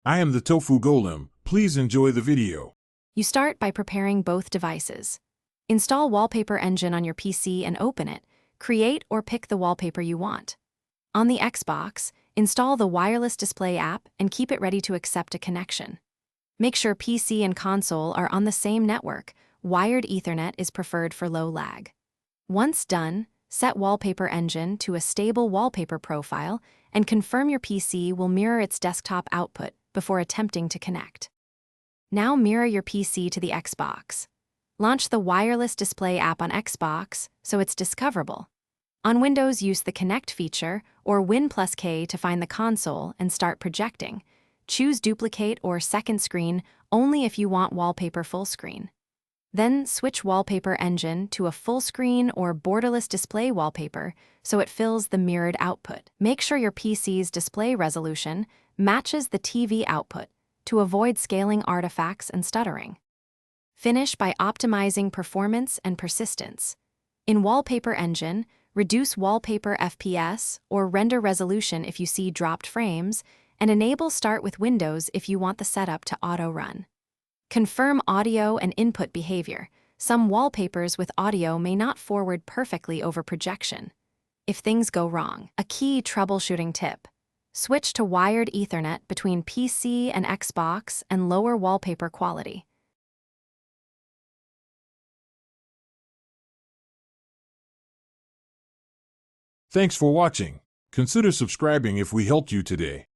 I am the Tofu Golem. Please enjoy the video. You start by preparing both devices. Install Wallpaper Engine on your PC and open it. Create or pick the wallpaper you want. On the Xbox, install the wireless display app and keep it ready to accept a connection. Make sure PC and console are on the same network. Wired Ethernet is preferred for low lag. Once done, set Wallpaper Engine to a stable wallpaper profile and confirm your PC will mirror its desktop output before attempting to connect. Now mirror your PC to the Xbox. Launch the wireless display app on Xbox so it's discoverable. On Windows, use the Connect feature or Win+K to find the console and start projecting. Choose Duplicate or Second Screen only if you want wallpaper full screen. Then switch Wallpaper Engine to a full screen or borderless display wallpaper so it fills the mirrored output. Make sure your PC's display resolution matches the TV output to avoid scaling artifacts and stuttering. Finish by optimizing performance and persistence. In Wallpaper Engine, reduce wallpaper FPS or render resolution if you see dropped frames, and enable Start with Windows if you want the setup to auto-run. Confirm audio and input behavior. Some wallpapers with audio may not forward perfectly over projection. If things go wrong, a key troubleshooting tip: switch to wired Ethernet between PC and Xbox and lower wallpaper quality. Thanks for watching. Consider subscribing if we helped you today.